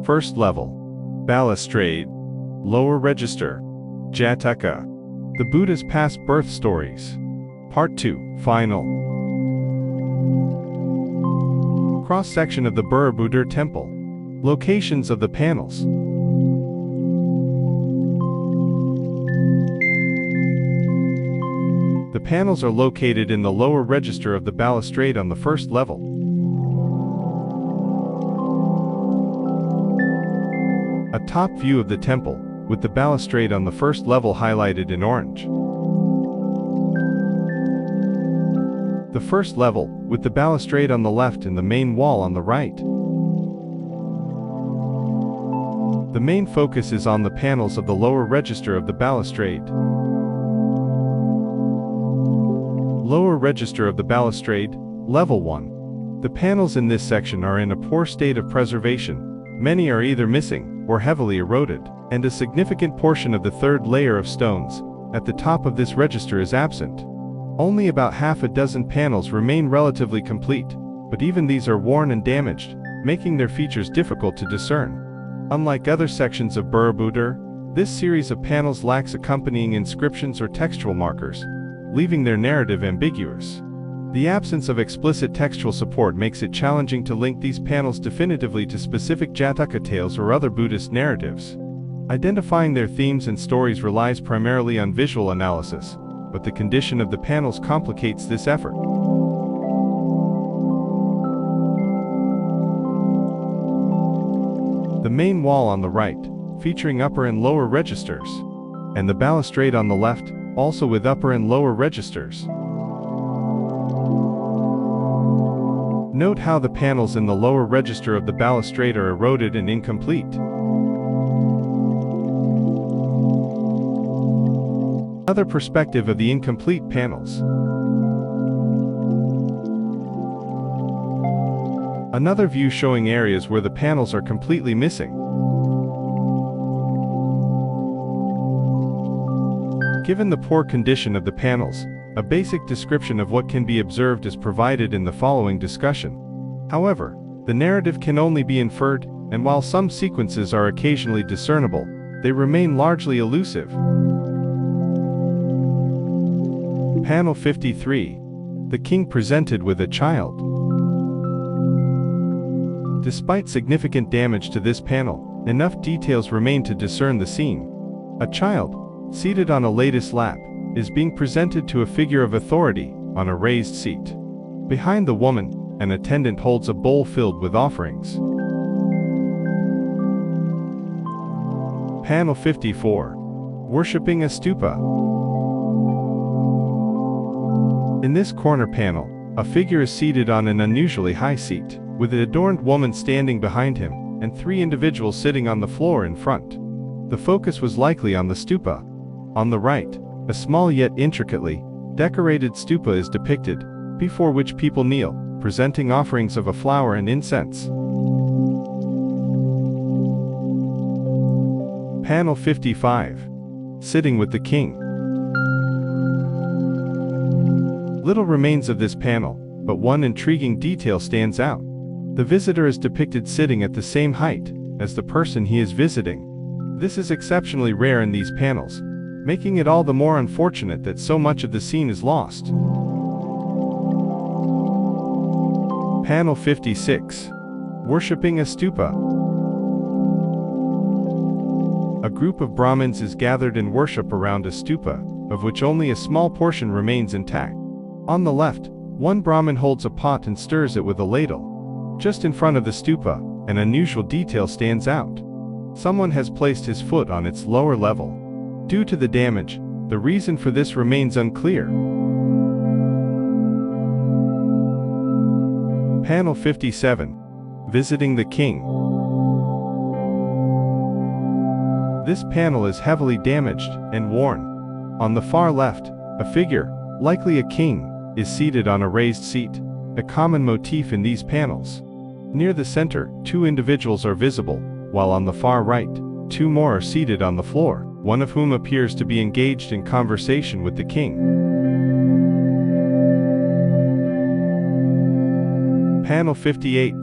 First level. Balustrade. Lower register. Jataka. The Buddha's past birth stories. Part 2. Final. Cross-section of the Borobudur Temple. Locations of the panels. The panels are located in the lower register of the balustrade on the first level. A top view of the temple, with the balustrade on the first level highlighted in orange. The first level, with the balustrade on the left and the main wall on the right. The main focus is on the panels of the lower register of the balustrade. Lower register of the balustrade, level 1. The panels in this section are in a poor state of preservation. Many are either missing or heavily eroded, and a significant portion of the third layer of stones at the top of this register is absent. Only about half a dozen panels remain relatively complete, but even these are worn and damaged, making their features difficult to discern. Unlike other sections of Borobudur, this series of panels lacks accompanying inscriptions or textual markers, leaving their narrative ambiguous. The absence of explicit textual support makes it challenging to link these panels definitively to specific Jātaka Tales or other Buddhist narratives. Identifying their themes and stories relies primarily on visual analysis, but the condition of the panels complicates this effort. The main wall on the right, featuring upper and lower registers, and the balustrade on the left, also with upper and lower registers. Note how the panels in the lower register of the balustrade are eroded and incomplete. Another perspective of the incomplete panels. Another view showing areas where the panels are completely missing. Given the poor condition of the panels, a basic description of what can be observed is provided in the following discussion. However, the narrative can only be inferred, and while some sequences are occasionally discernible, they remain largely elusive. Panel 53. The king presented with a child. Despite significant damage to this panel, enough details remain to discern the scene. A child, seated on a lotus lap, is being presented to a figure of authority on a raised seat. Behind the woman, an attendant holds a bowl filled with offerings. Panel 54. Worshipping a Stupa. In this corner panel, a figure is seated on an unusually high seat, with an adorned woman standing behind him, and 3 individuals sitting on the floor in front. The focus was likely on the stupa. On the right, a small yet intricately decorated stupa is depicted, before which people kneel, presenting offerings of a flower and incense. Panel 55. Sitting with the king. Little remains of this panel, but one intriguing detail stands out. The visitor is depicted sitting at the same height as the person he is visiting. This is exceptionally rare in these panels, making it all the more unfortunate that so much of the scene is lost. Panel 56. Worshipping a Stupa. A group of Brahmins is gathered in worship around a stupa, of which only a small portion remains intact. On the left, one Brahmin holds a pot and stirs it with a ladle. Just in front of the stupa, an unusual detail stands out. Someone has placed his foot on its lower level. Due to the damage, the reason for this remains unclear. Panel 57. Visiting the king. This panel is heavily damaged and worn. On the far left, a figure, likely a king, is seated on a raised seat, a common motif in these panels. Near the center, 2 individuals are visible, while on the far right, 2 more are seated on the floor, one of whom appears to be engaged in conversation with the king. Panel 58.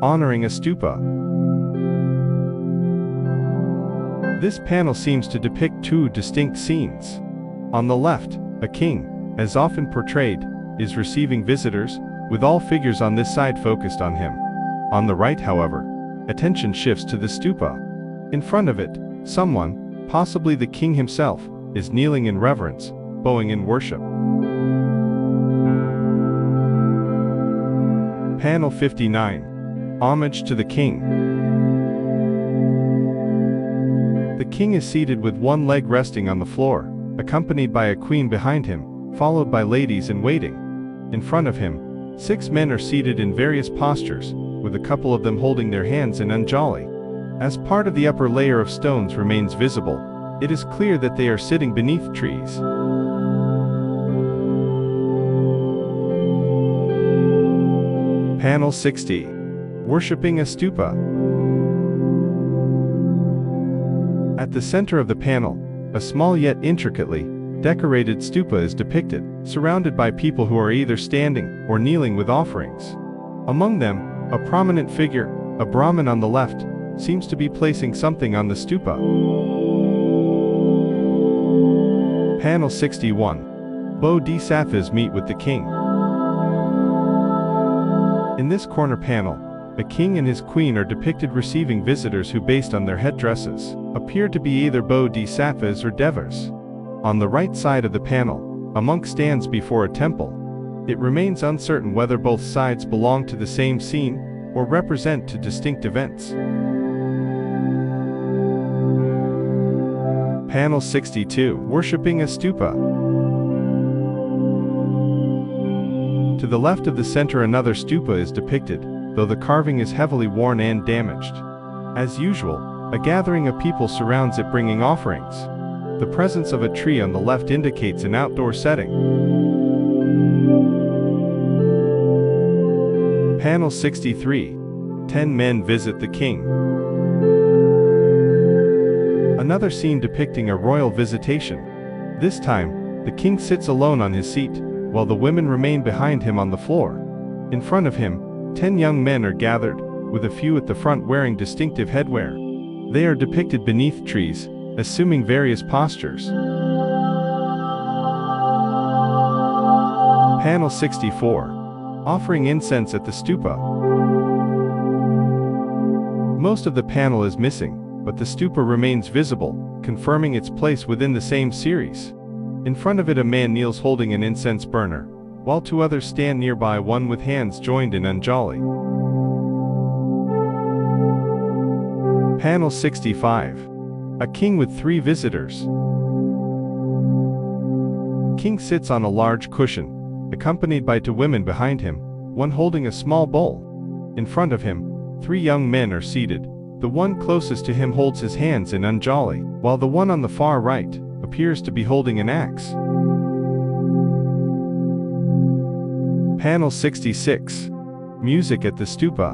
Honoring a stupa. This panel seems to depict two distinct scenes. On the left, a king, as often portrayed, is receiving visitors, with all figures on this side focused on him. On the right, however, attention shifts to the stupa. In front of it, someone, possibly the king himself, is kneeling in reverence, bowing in worship. Panel 59. Homage to the King. The king is seated with one leg resting on the floor, accompanied by a queen behind him, followed by ladies in waiting. In front of him, 6 men are seated in various postures, with a couple of them holding their hands in anjali. As part of the upper layer of stones remains visible, it is clear that they are sitting beneath trees. Panel 60. Worshipping a stupa. At the center of the panel, a small yet intricately decorated stupa is depicted, surrounded by people who are either standing or kneeling with offerings. Among them, a prominent figure, a Brahmin on the left, seems to be placing something on the stupa. Panel 61. Bodhisattvas meet with the king. In this corner panel, a king and his queen are depicted receiving visitors who, based on their headdresses, appear to be either bodhisattvas or devas. On the right side of the panel, a monk stands before a temple. It remains uncertain whether both sides belong to the same scene or represent two distinct events. Panel 62. Worshipping a stupa. To the left of the center, another stupa is depicted, though the carving is heavily worn and damaged. As usual, a gathering of people surrounds it bringing offerings. The presence of a tree on the left indicates an outdoor setting. Panel 63. 10 men visit the king. Another scene depicting a royal visitation. This time, the king sits alone on his seat, while the women remain behind him on the floor. In front of him, 10 young men are gathered, with a few at the front wearing distinctive headwear. They are depicted beneath trees, assuming various postures. Panel 64. Offering incense at the stupa. Most of the panel is missing, but the stupa remains visible, confirming its place within the same series. In front of it, a man kneels holding an incense burner, while 2 others stand nearby, one with hands joined in anjali. Panel 65. A king with 3 visitors. King sits on a large cushion, accompanied by 2 women behind him, one holding a small bowl. In front of him, 3 young men are seated. The one closest to him holds his hands in anjali, while the one on the far right appears to be holding an axe. Panel 66. Music at the stupa.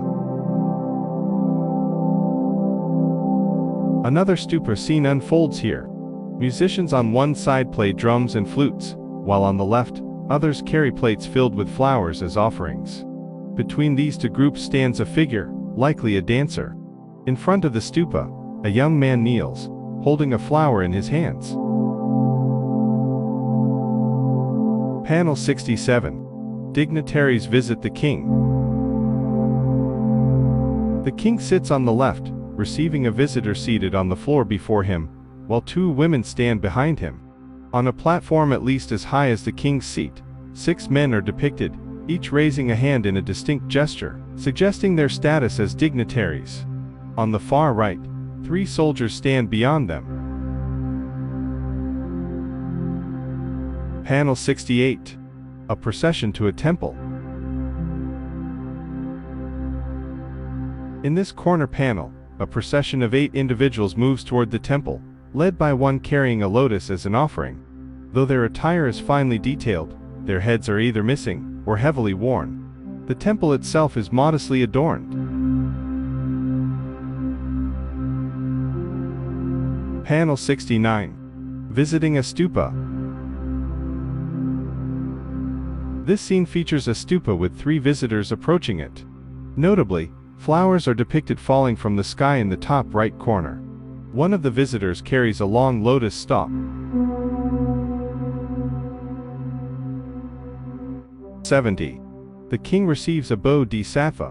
Another stupa scene unfolds here. Musicians on one side play drums and flutes, while on the left, others carry plates filled with flowers as offerings. Between these 2 groups stands a figure, likely a dancer. In front of the stupa, a young man kneels, holding a flower in his hands. Panel 67. Dignitaries visit the king. The king sits on the left, receiving a visitor seated on the floor before him, while 2 women stand behind him. On a platform at least as high as the king's seat, 6 men are depicted, each raising a hand in a distinct gesture, suggesting their status as dignitaries. On the far right, 3 soldiers stand beyond them. Panel 68. A procession to a temple. In this corner panel, a procession of 8 individuals moves toward the temple, led by one carrying a lotus as an offering. Though their attire is finely detailed, their heads are either missing or heavily worn. The temple itself is modestly adorned. Panel 69. Visiting a stupa. This scene features a stupa with 3 visitors approaching it. Notably, flowers are depicted falling from the sky in the top right corner. One of the visitors carries a long lotus stalk. 70. The king receives a Bodhisattva.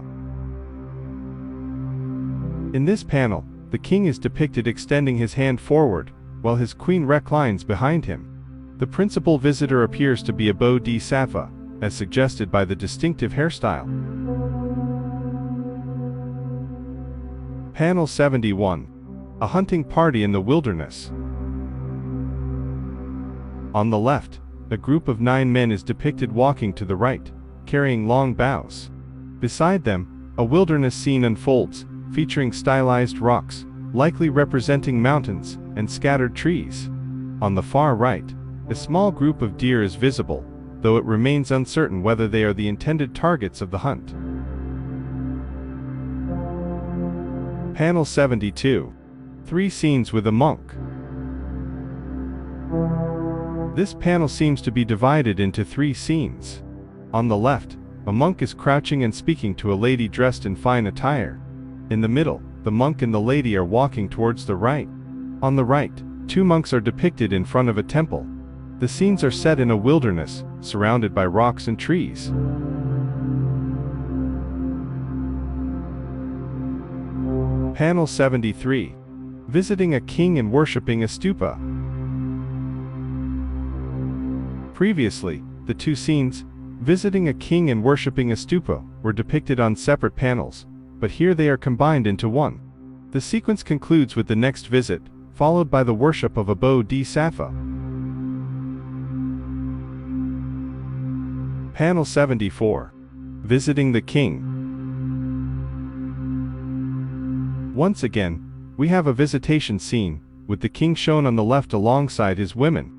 In this panel, the king is depicted extending his hand forward, while his queen reclines behind him. The principal visitor appears to be a Bodhisattva, as suggested by the distinctive hairstyle. Panel 71. A hunting party in the wilderness. On the left, a group of 9 men is depicted walking to the right, carrying long bows. Beside them, a wilderness scene unfolds, featuring stylized rocks, likely representing mountains, and scattered trees. On the far right, a small group of deer is visible, though it remains uncertain whether they are the intended targets of the hunt. Panel 72. 3 scenes with a monk. This panel seems to be divided into 3 scenes. On the left, a monk is crouching and speaking to a lady dressed in fine attire. In the middle, the monk and the lady are walking towards the right. On the right, 2 monks are depicted in front of a temple. The scenes are set in a wilderness, surrounded by rocks and trees. Panel 73. Visiting a king and worshipping a stupa. Previously, the 2 scenes, visiting a king and worshipping a stupa, were depicted on separate panels, but here they are combined into one. The sequence concludes with the next visit, followed by the worship of a Bodhisattva. Panel 74. Visiting the king. Once again, we have a visitation scene, with the king shown on the left alongside his women.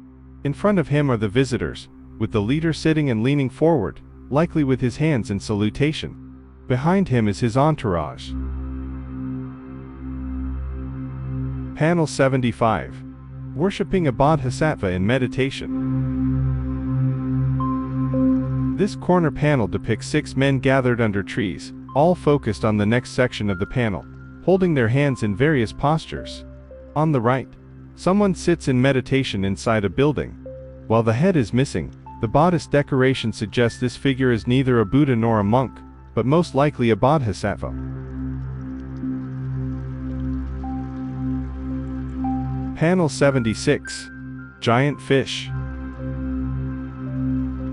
In front of him are the visitors, with the leader sitting and leaning forward, likely with his hands in salutation. Behind him is his entourage. Panel 75. Worshipping a Bodhisattva in meditation. This corner panel depicts 6 men gathered under trees, all focused on the next section of the panel, holding their hands in various postures. On the right, someone sits in meditation inside a building. While the head is missing, the bodice decoration suggests this figure is neither a Buddha nor a monk, but most likely a Bodhisattva. Panel 76. Giant fish.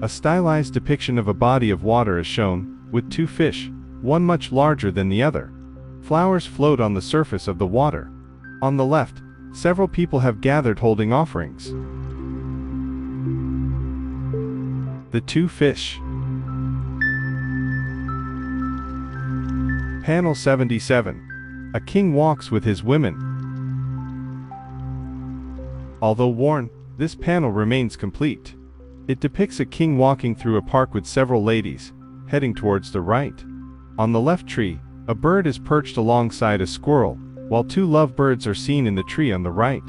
A stylized depiction of a body of water is shown, with 2 fish, one much larger than the other. Flowers float on the surface of the water. On the left, several people have gathered holding offerings. The 2 fish. Panel 77. A king walks with his women. Although worn, this panel remains complete. It depicts a king walking through a park with several ladies, heading towards the right. On the left tree, a bird is perched alongside a squirrel, while 2 lovebirds are seen in the tree on the right.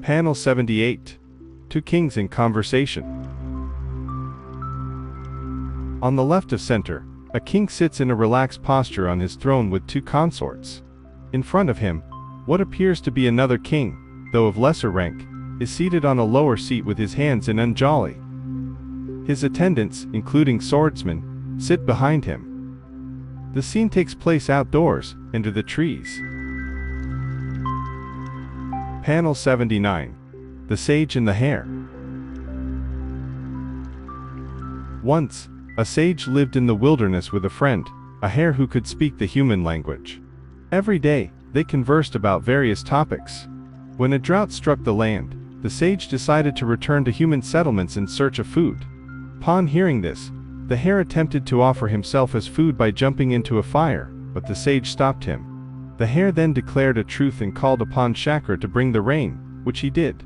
Panel 78. 2 kings in conversation. On the left of center, a king sits in a relaxed posture on his throne with 2 consorts. In front of him, what appears to be another king, though of lesser rank, is seated on a lower seat with his hands in anjali. His attendants, including swordsmen, sit behind him. The scene takes place outdoors, under the trees. Panel 79. The Sage and the Hare. Once, a sage lived in the wilderness with a friend, a hare who could speak the human language. Every day, they conversed about various topics. When a drought struck the land, the sage decided to return to human settlements in search of food. Upon hearing this, the hare attempted to offer himself as food by jumping into a fire, but the sage stopped him. The hare then declared a truce and called upon Chakra to bring the rain, which he did.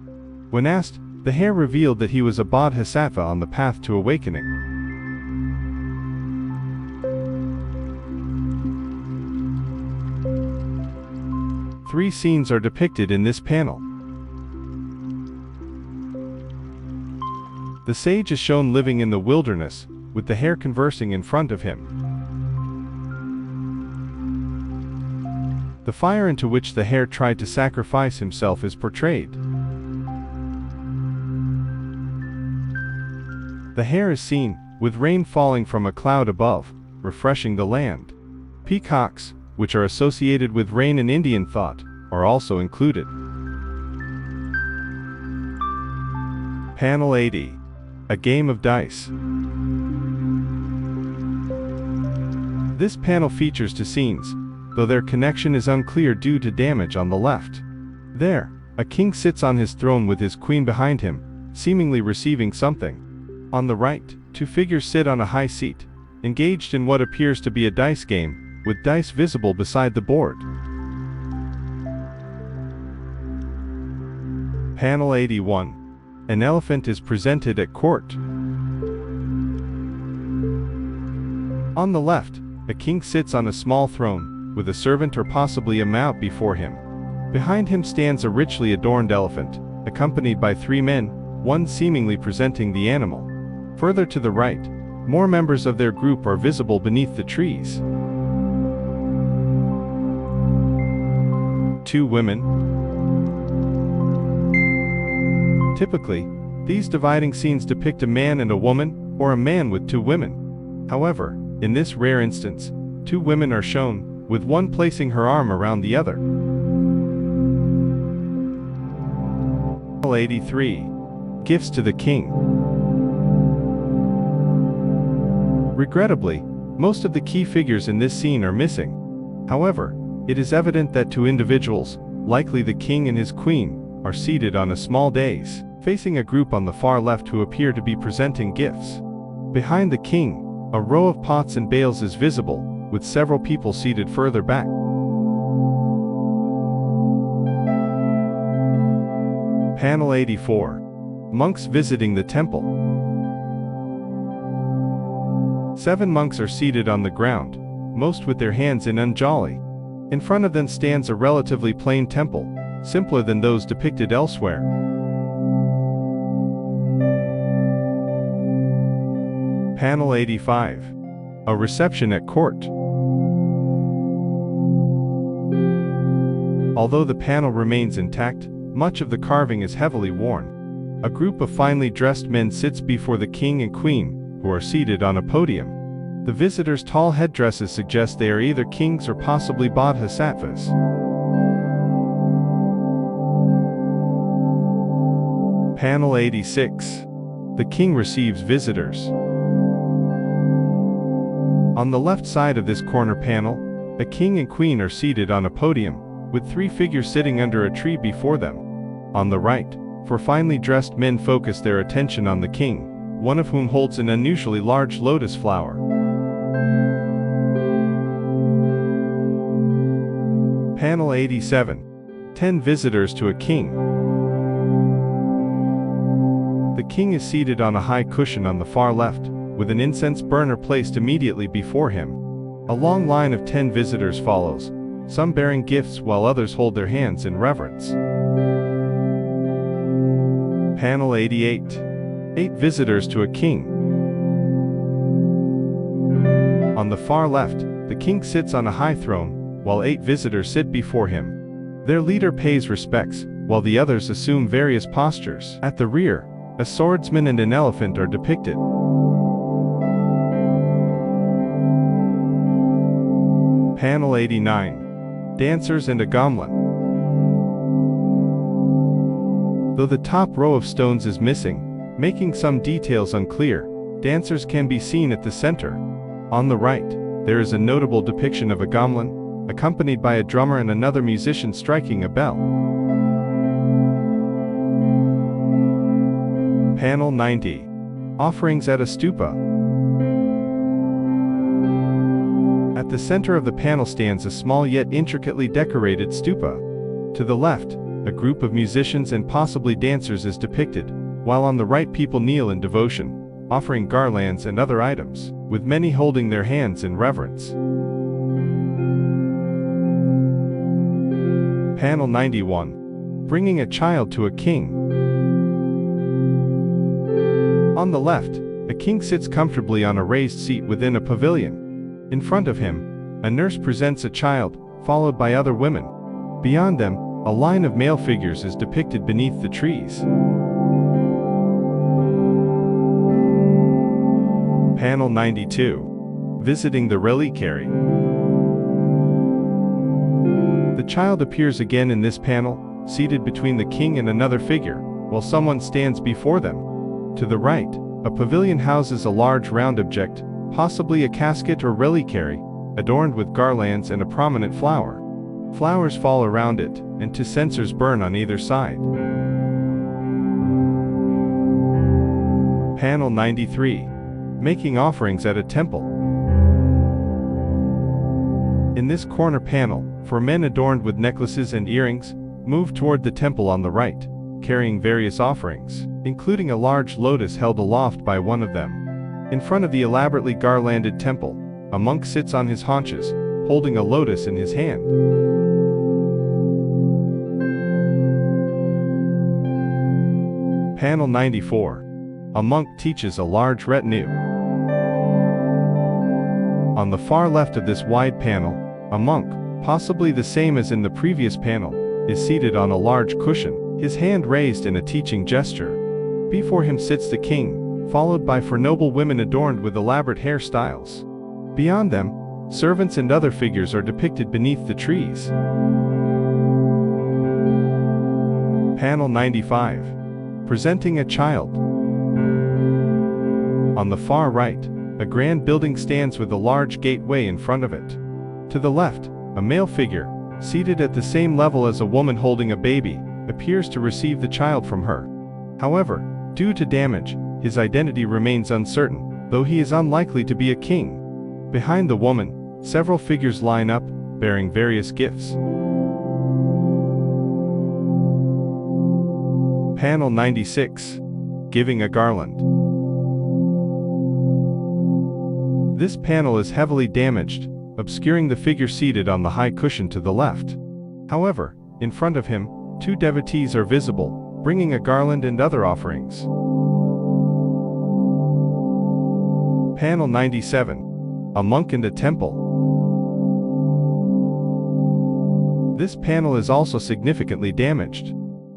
When asked, the hare revealed that he was a Bodhisattva on the path to awakening. Three scenes are depicted in this panel. The sage is shown living in the wilderness, with the hare conversing in front of him. The fire into which the hare tried to sacrifice himself is portrayed. The hare is seen, with rain falling from a cloud above, refreshing the land. Peacocks, which are associated with rain in Indian thought, are also included. Panel 80. A game of dice. This panel features two scenes, though their connection is unclear due to damage on the left. There, a king sits on his throne with his queen behind him, seemingly receiving something. On the right, two figures sit on a high seat, engaged in what appears to be a dice game, with dice visible beside the board. Panel 81. An elephant is presented at court. On the left, a king sits on a small throne, with a servant or possibly a mount before him. Behind him stands a richly adorned elephant, accompanied by three men, one seemingly presenting the animal. Further to the right, more members of their group are visible beneath the trees. Two women. Typically, these dividing scenes depict a man and a woman, or a man with two women. However, in this rare instance, two women are shown, with one placing her arm around the other. 83. Gifts to the king. Regrettably, most of the key figures in this scene are missing. However, it is evident that two individuals, likely the king and his queen, are seated on a small dais, facing a group on the far left who appear to be presenting gifts. Behind the king, a row of pots and bales is visible, with several people seated further back. Panel 84. Monks visiting the temple. 7 monks are seated on the ground, most with their hands in anjali. In front of them stands a relatively plain temple, simpler than those depicted elsewhere. Panel 85. A reception at court. Although the panel remains intact, much of the carving is heavily worn. A group of finely dressed men sits before the king and queen, who are seated on a podium. The visitors' tall headdresses suggest they are either kings or possibly Bodhisattvas. Panel 86. The king receives visitors. On the left side of this corner panel, a king and queen are seated on a podium, with 3 figures sitting under a tree before them. On the right, 4 finely dressed men focus their attention on the king, one of whom holds an unusually large lotus flower. Panel 87. 10 visitors to a king. The king is seated on a high cushion on the far left, with an incense burner placed immediately before him. A long line of 10 visitors follows, some bearing gifts while others hold their hands in reverence. Panel 88. 8 visitors to a king. On the far left, the king sits on a high throne, while 8 visitors sit before him. Their leader pays respects, while the others assume various postures. At the rear, a swordsman and an elephant are depicted. Panel 89. Dancers and a gamelan. Though the top row of stones is missing, making some details unclear, dancers can be seen at the center. On the right, there is a notable depiction of a gamelan, accompanied by a drummer and another musician striking a bell. Panel 90. Offerings at a stupa. At the center of the panel stands a small yet intricately decorated stupa. To the left, a group of musicians and possibly dancers is depicted, while on the right people kneel in devotion, offering garlands and other items, with many holding their hands in reverence. Panel 91. Bringing a child to a king. On the left, a king sits comfortably on a raised seat within a pavilion. In front of him, a nurse presents a child, followed by other women. Beyond them, a line of male figures is depicted beneath the trees. Panel 92. Visiting the reliquary. The child appears again in this panel, seated between the king and another figure, while someone stands before them. To the right, a pavilion houses a large round object, possibly a casket or reliquary, adorned with garlands and a prominent flower. Flowers fall around it, and two censers burn on either side. Panel 93. Making offerings at a temple. In this corner panel, four men adorned with necklaces and earrings move toward the temple on the right, carrying various offerings, including a large lotus held aloft by one of them. In front of the elaborately garlanded temple, a monk sits on his haunches, holding a lotus in his hand. Panel 94. A monk teaches a large retinue. On the far left of this wide panel, a monk, possibly the same as in the previous panel, is seated on a large cushion, his hand raised in a teaching gesture. Before him sits the king, followed by four noble women adorned with elaborate hairstyles. Beyond them, servants and other figures are depicted beneath the trees. Panel 95. Presenting a child. On the far right, a grand building stands with a large gateway in front of it. To the left, a male figure, seated at the same level as a woman holding a baby, appears to receive the child from her. However, due to damage, his identity remains uncertain, though he is unlikely to be a king. Behind the woman, several figures line up, bearing various gifts. Panel 96. Giving a garland. This panel is heavily damaged, obscuring the figure seated on the high cushion to the left. However, in front of him, two devotees are visible, bringing a garland and other offerings. Panel 97. A monk and a temple. This panel is also significantly damaged.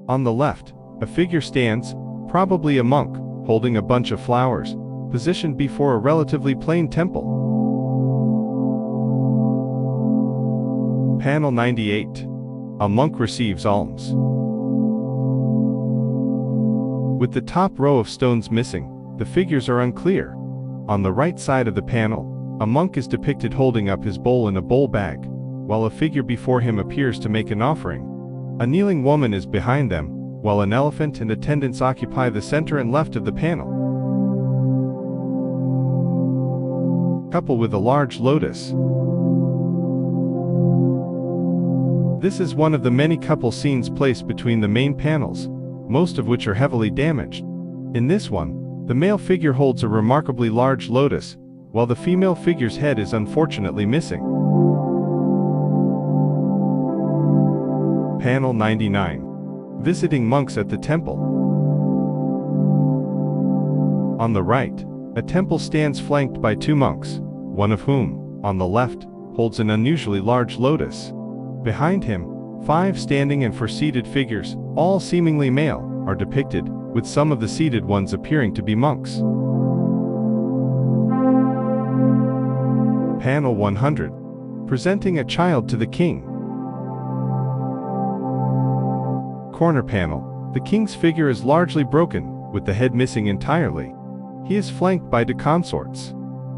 On the left, a figure stands, probably a monk, holding a bunch of flowers, positioned before a relatively plain temple. Panel 98. A monk receives alms. With the top row of stones missing, the figures are unclear. On the right side of the panel, a monk is depicted holding up his bowl in a bowl bag, while a figure before him appears to make an offering. A kneeling woman is behind them, while an elephant and attendants occupy the center and left of the panel. Couple with a large lotus. This is one of the many couple scenes placed between the main panels, most of which are heavily damaged. In this one, the male figure holds a remarkably large lotus, while the female figure's head is unfortunately missing. Panel 99. Visiting monks at the temple. On the right, a temple stands flanked by two monks, one of whom, on the left, holds an unusually large lotus. Behind him, 5 standing and 4 seated figures, all seemingly male, are depicted, with some of the seated ones appearing to be monks. Panel 100. Presenting a child to the king. Corner panel. The king's figure is largely broken, with the head missing entirely. He is flanked by 2 consorts.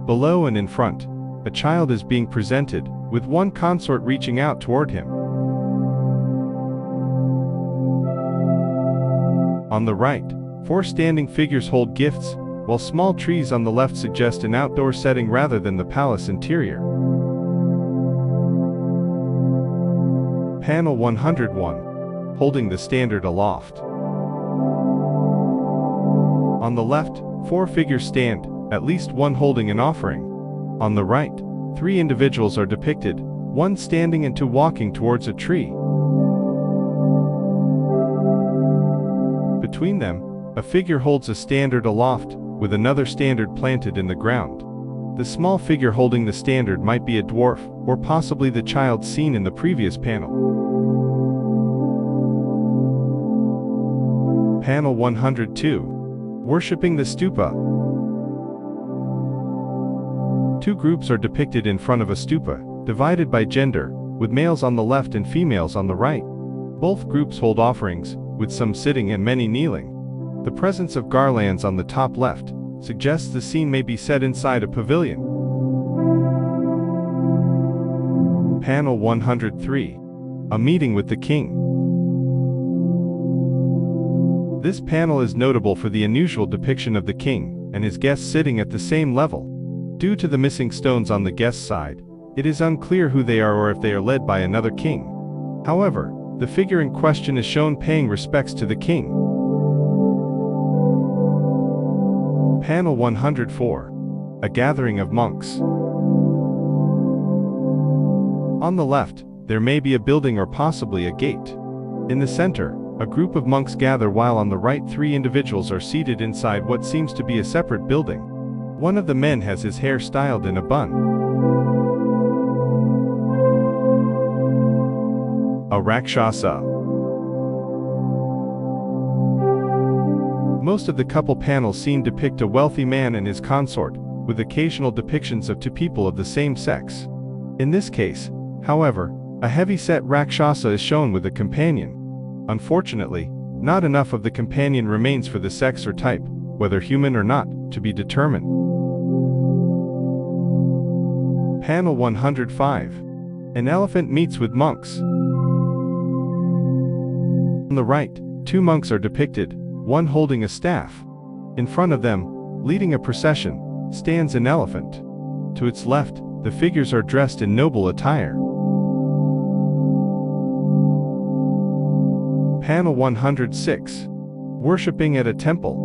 Below and in front, a child is being presented, with one consort reaching out toward him. On the right, 4 standing figures hold gifts, while small trees on the left suggest an outdoor setting rather than the palace interior. Panel 101. Holding the standard aloft. On the left, 4 figures stand, at least one holding an offering. On the right, 3 individuals are depicted, one standing and 2 walking towards a tree. Between them, a figure holds a standard aloft, with another standard planted in the ground. The small figure holding the standard might be a dwarf, or possibly the child seen in the previous panel. Panel 102. Worshipping the Stupa. Two groups are depicted in front of a stupa, divided by gender, with males on the left and females on the right. Both groups hold offerings, with some sitting and many kneeling. The presence of garlands on the top left suggests the scene may be set inside a pavilion. Panel 103. A meeting with the king. This panel is notable for the unusual depiction of the king and his guests sitting at the same level. Due to the missing stones on the guest's side, it is unclear who they are or if they are led by another king. However, the figure in question is shown paying respects to the king. Panel 104. A gathering of monks. On the left, there may be a building or possibly a gate. In the center, a group of monks gather, while on the right 3 individuals are seated inside what seems to be a separate building. One of the men has his hair styled in a bun. A rakshasa. Most of the couple panels seen depict a wealthy man and his consort, with occasional depictions of 2 people of the same sex. In this case, however, a heavy-set rakshasa is shown with a companion. Unfortunately, not enough of the companion remains for the sex or type, whether human or not, to be determined. Panel 105. An elephant meets with monks. On the right, 2 monks are depicted, one holding a staff. In front of them, leading a procession, stands an elephant. To its left, the figures are dressed in noble attire. Panel 106. Worshipping at a temple.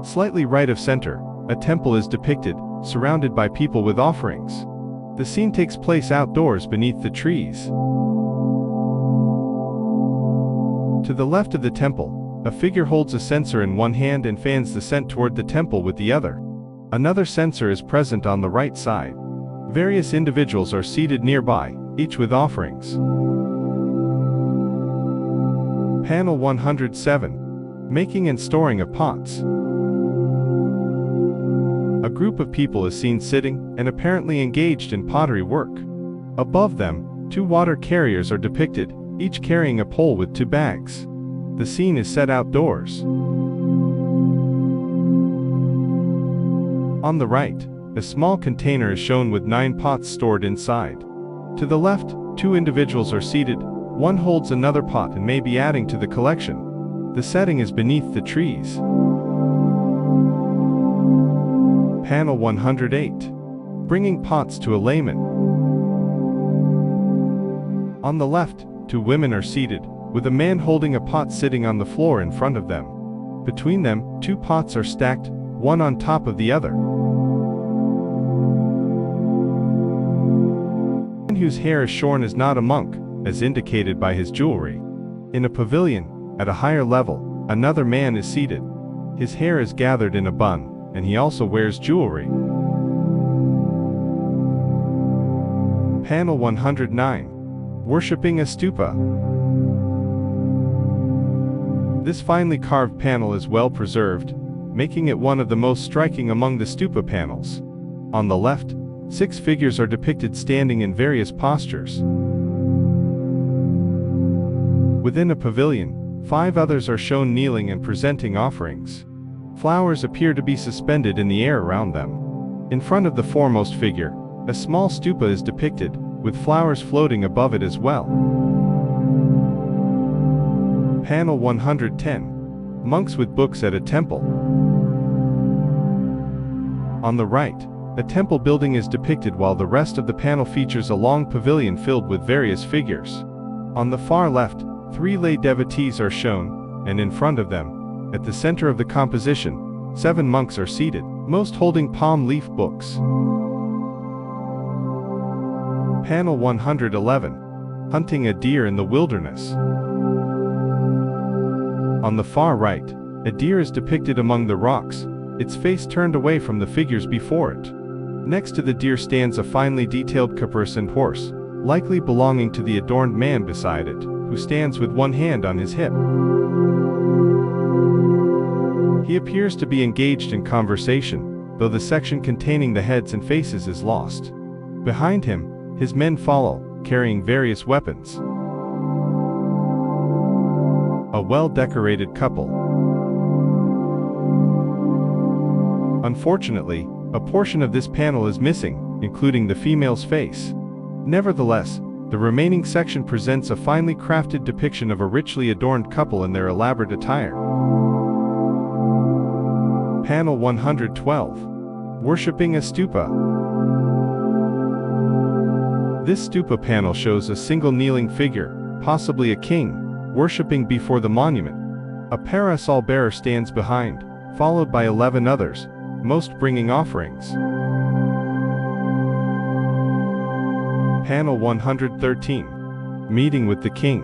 Slightly right of center, a temple is depicted, surrounded by people with offerings. The scene takes place outdoors beneath the trees. To the left of the temple, a figure holds a censer in one hand and fans the scent toward the temple with the other. Another censer is present on the right side. Various individuals are seated nearby, each with offerings. Panel 107. Making and storing of pots. A group of people is seen sitting and apparently engaged in pottery work. Above them, 2 water carriers are depicted, each carrying a pole with 2 bags. The scene is set outdoors. On the right, a small container is shown with 9 pots stored inside. To the left, 2 individuals are seated, one holds another pot and may be adding to the collection. The setting is beneath the trees. Panel 108. Bringing pots to a layman. On the left, 2 women are seated, with a man holding a pot sitting on the floor in front of them. Between them, 2 pots are stacked, one on top of the other. The man whose hair is shorn is not a monk, as indicated by his jewelry. In a pavilion, at a higher level, another man is seated. His hair is gathered in a bun, and he also wears jewelry. Panel 109. Worshipping a stupa. This finely carved panel is well preserved, making it one of the most striking among the stupa panels. On the left, 6 figures are depicted standing in various postures. Within a pavilion, 5 others are shown kneeling and presenting offerings. Flowers appear to be suspended in the air around them. In front of the foremost figure, a small stupa is depicted, with flowers floating above it as well. Panel 110. Monks with books at a temple. On the right, a temple building is depicted, while the rest of the panel features a long pavilion filled with various figures. On the far left, 3 lay devotees are shown, and in front of them, at the center of the composition, 7 monks are seated, most holding palm leaf books. Panel 111. Hunting a deer in the wilderness. On the far right, a deer is depicted among the rocks, its face turned away from the figures before it. Next to the deer stands a finely detailed caparisoned horse, likely belonging to the adorned man beside it, who stands with one hand on his hip. He appears to be engaged in conversation, though the section containing the heads and faces is lost. Behind him, his men follow, carrying various weapons. A well-decorated couple. Unfortunately, a portion of this panel is missing, including the female's face. Nevertheless, the remaining section presents a finely crafted depiction of a richly adorned couple in their elaborate attire. Panel 112. Worshipping a Stupa. This Stupa panel shows a single kneeling figure, possibly a king, worshipping before the monument. A parasol bearer stands behind, followed by 11 others, most bringing offerings. Panel 113. Meeting with the king.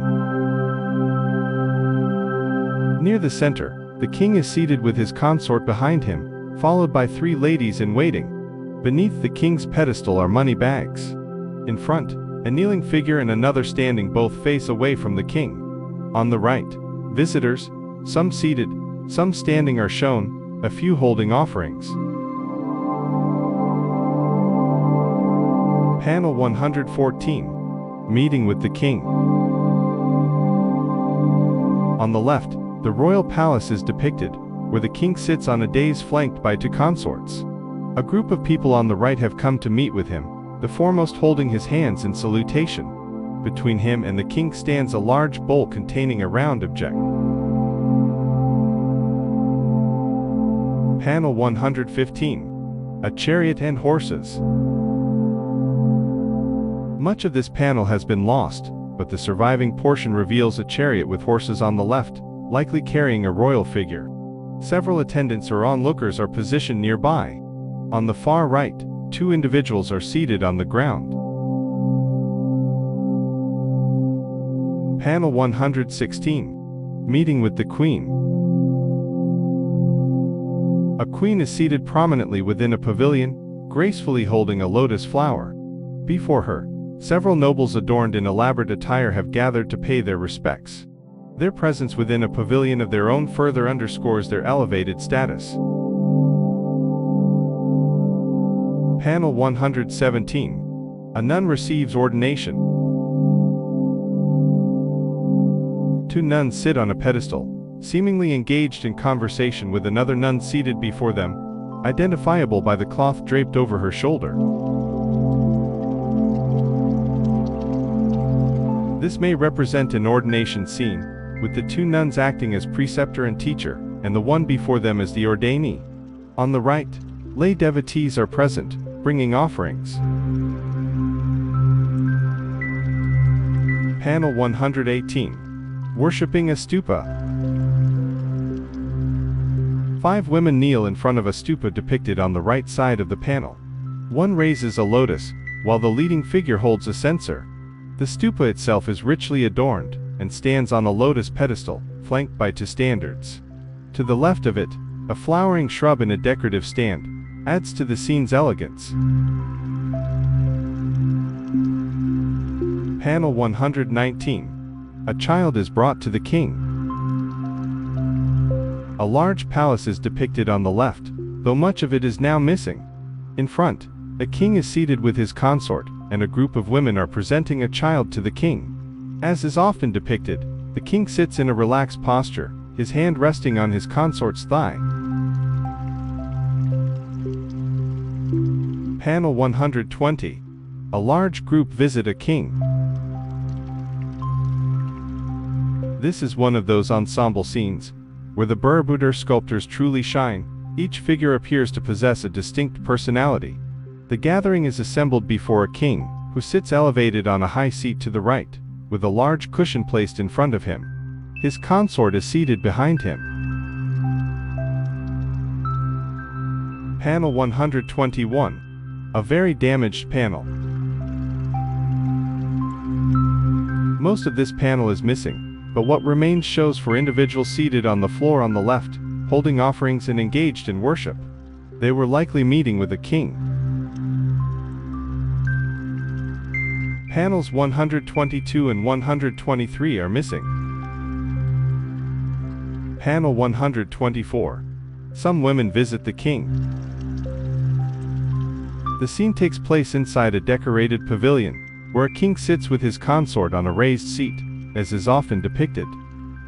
Near the center, the king is seated with his consort behind him, followed by 3 ladies in waiting. Beneath the king's pedestal are money bags. In front, a kneeling figure and another standing both face away from the king. On the right, visitors, some seated, some standing are shown, a few holding offerings. Panel 114. Meeting with the king. On the left, the royal palace is depicted, where the king sits on a dais flanked by 2 consorts. A group of people on the right have come to meet with him, the foremost holding his hands in salutation. Between him and the king stands a large bowl containing a round object. Panel 115. A chariot and horses. Much of this panel has been lost, but the surviving portion reveals a chariot with horses on the left, likely carrying a royal figure. Several attendants or onlookers are positioned nearby. On the far right, 2 individuals are seated on the ground. Panel 116. Meeting with the queen. A queen is seated prominently within a pavilion, gracefully holding a lotus flower. Before her, several nobles adorned in elaborate attire have gathered to pay their respects. Their presence within a pavilion of their own further underscores their elevated status. Panel 117. A nun receives ordination. 2 nuns sit on a pedestal, seemingly engaged in conversation with another nun seated before them, identifiable by the cloth draped over her shoulder. This may represent an ordination scene, with the 2 nuns acting as preceptor and teacher, and the one before them as the ordainee. On the right, lay devotees are present, bringing offerings. Panel 118. Worshipping a Stupa. 5 women kneel in front of a stupa depicted on the right side of the panel. One raises a lotus, while the leading figure holds a censer. The stupa itself is richly adorned, and stands on a lotus pedestal, flanked by 2 standards. To the left of it, a flowering shrub in a decorative stand, adds to the scene's elegance. Panel 119. A child is brought to the king. A large palace is depicted on the left, though much of it is now missing. In front, a king is seated with his consort, and a group of women are presenting a child to the king. As is often depicted, the king sits in a relaxed posture, his hand resting on his consort's thigh. Panel 120. A large group visit a king. This is one of those ensemble scenes, where the Borobudur sculptors truly shine. Each figure appears to possess a distinct personality. The gathering is assembled before a king, who sits elevated on a high seat to the right, with a large cushion placed in front of him. His consort is seated behind him. Panel 121. A very damaged panel. Most of this panel is missing, but what remains shows 4 individuals seated on the floor on the left, holding offerings and engaged in worship. They were likely meeting with a king. Panels 122 and 123 are missing. Panel 124. Some women visit the king. The scene takes place inside a decorated pavilion, where a king sits with his consort on a raised seat, as is often depicted.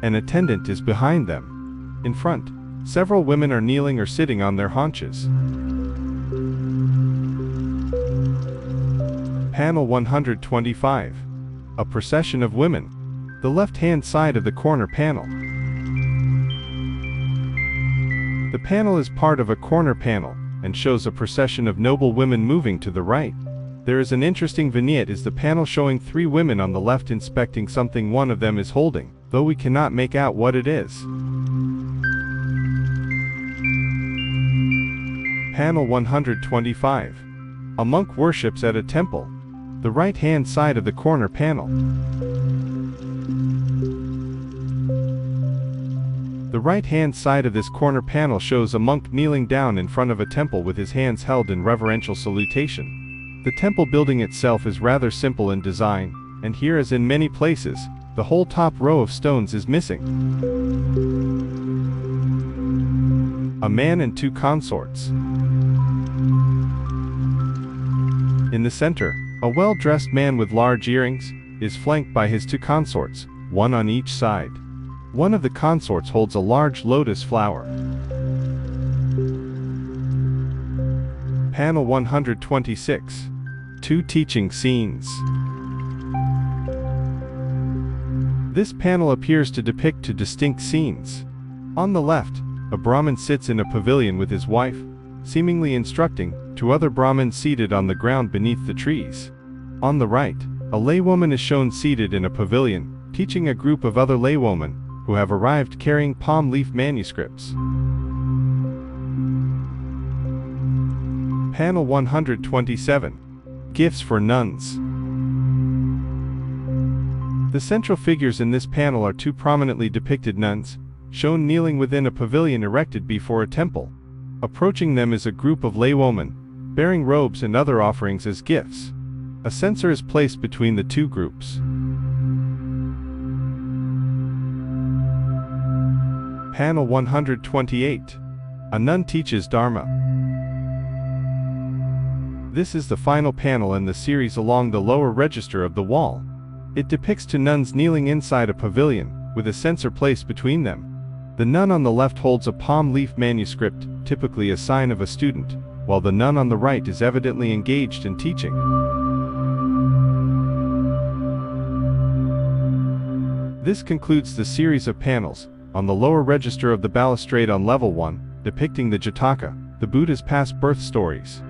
An attendant is behind them. In front, several women are kneeling or sitting on their haunches. Panel 125. A procession of women. The left-hand side of the corner panel. The panel is part of a corner panel, and shows a procession of noble women moving to the right. There is an interesting vignette is the panel showing 3 women on the left inspecting something one of them is holding, though we cannot make out what it is. Panel 125. A monk worships at a temple. The right-hand side of the corner panel. The right-hand side of this corner panel shows a monk kneeling down in front of a temple with his hands held in reverential salutation. The temple building itself is rather simple in design, and here as in many places, the whole top row of stones is missing. A man and 2 consorts. In the center, a well-dressed man with large earrings is flanked by his 2 consorts, one on each side. One of the consorts holds a large lotus flower. Panel 126. 2 teaching scenes. This panel appears to depict 2 distinct scenes. On the left, a Brahmin sits in a pavilion with his wife, seemingly instructing 2 other Brahmins seated on the ground beneath the trees. On the right, a laywoman is shown seated in a pavilion, teaching a group of other laywomen, who have arrived carrying palm leaf manuscripts. Panel 127. Gifts for nuns. The central figures in this panel are 2 prominently depicted nuns, shown kneeling within a pavilion erected before a temple. Approaching them is a group of laywomen, bearing robes and other offerings as gifts. A censer is placed between the 2 groups. Panel 128. A nun teaches Dharma. This is the final panel in the series along the lower register of the wall. It depicts 2 nuns kneeling inside a pavilion, with a censer placed between them. The nun on the left holds a palm leaf manuscript, typically a sign of a student, while the nun on the right is evidently engaged in teaching. This concludes the series of panels on the lower register of the balustrade on level 1, depicting the Jataka, the Buddha's past birth stories.